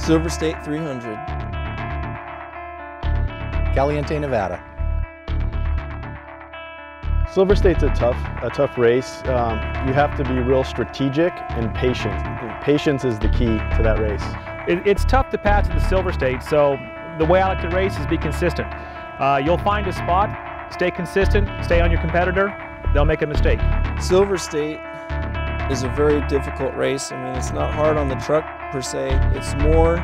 Silver State 300. Caliente, Nevada. Silver State's a tough race. You have to be real strategic and patient. Patience is the key to that race. It's tough to pass at the Silver State, so the way I like to race is be consistent. You'll find a spot, stay consistent, stay on your competitor, they'll make a mistake. Silver State is a very difficult race. I mean, it's not hard on the truck per se. It's more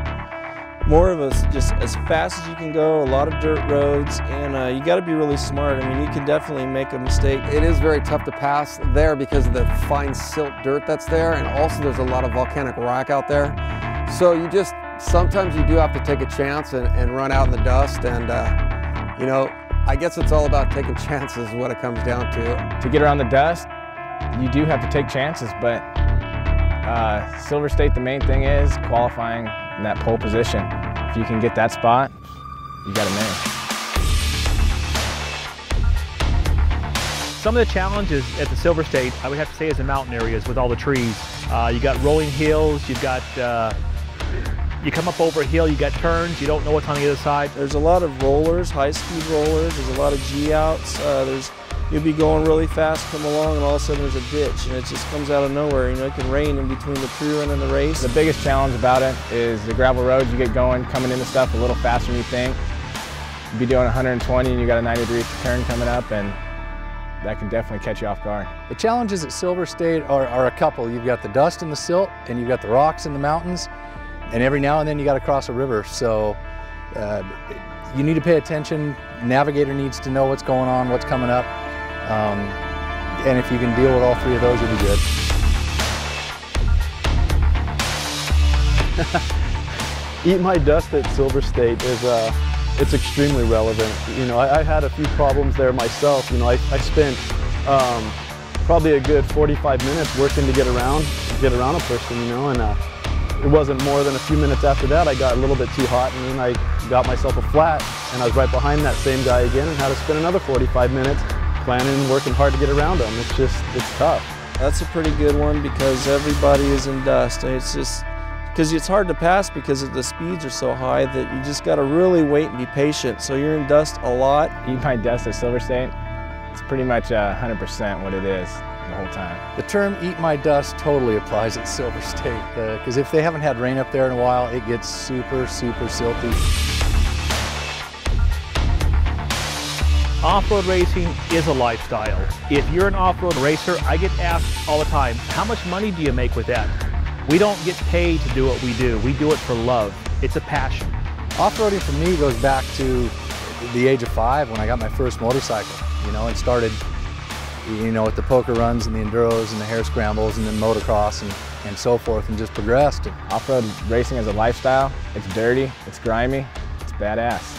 of a just as fast as you can go, a lot of dirt roads, and you got to be really smart. I mean, you can definitely make a mistake. It is very tough to pass there because of the fine silt dirt that's there, and also there's a lot of volcanic rock out there. So sometimes you do have to take a chance and run out in the dust, and you know, I guess it's all about taking chances is what it comes down to. To get around the dust, you do have to take chances, but Silver State, the main thing is qualifying in that pole position. If you can get that spot, you got a man. Some of the challenges at the Silver State, I would have to say, is the mountain areas with all the trees. You got rolling hills, you've got, you come up over a hill, you got turns, you don't know what's on the other side. There's a lot of rollers, high-speed rollers, there's a lot of G-outs, you'll be going really fast, come along, and all of a sudden there's a ditch, and it just comes out of nowhere. You know, it can rain in between the pre-run and the race. The biggest challenge about it is the gravel roads. You get going, coming into stuff a little faster than you think. You'd be doing 120 and you got a 90-degree turn coming up, and that can definitely catch you off guard. The challenges at Silver State are a couple. You've got the dust and the silt, and you've got the rocks in the mountains, and every now and then you got to cross a river. So you need to pay attention. Navigator needs to know what's going on, what's coming up. And if you can deal with all three of those, you'll be good. Eat My Dust at Silver State is it's extremely relevant. You know, I had a few problems there myself. You know, I spent probably a good 45 minutes working to get around a person. You know, and it wasn't more than a few minutes after that I got a little bit too hot, and then I got myself a flat, and I was right behind that same guy again and had to spend another 45 minutes planning and working hard to get around them. It's tough. That's a pretty good one because everybody is in dust. And it's just because it's hard to pass because the speeds are so high that you just got to really wait and be patient. So you're in dust a lot. Eat My Dust at Silver State, it's pretty much 100% what it is the whole time. The term Eat My Dust totally applies at Silver State because if they haven't had rain up there in a while, it gets super, super silty. Off-road racing is a lifestyle. If you're an off-road racer, I get asked all the time, how much money do you make with that? We don't get paid to do what we do. We do it for love. It's a passion. Off-roading for me goes back to the age of 5 when I got my first motorcycle, you know, and started, you know, with the poker runs and the enduros and the hare scrambles and then motocross and so forth, and just progressed. Off-road racing is a lifestyle. It's dirty, it's grimy, it's badass.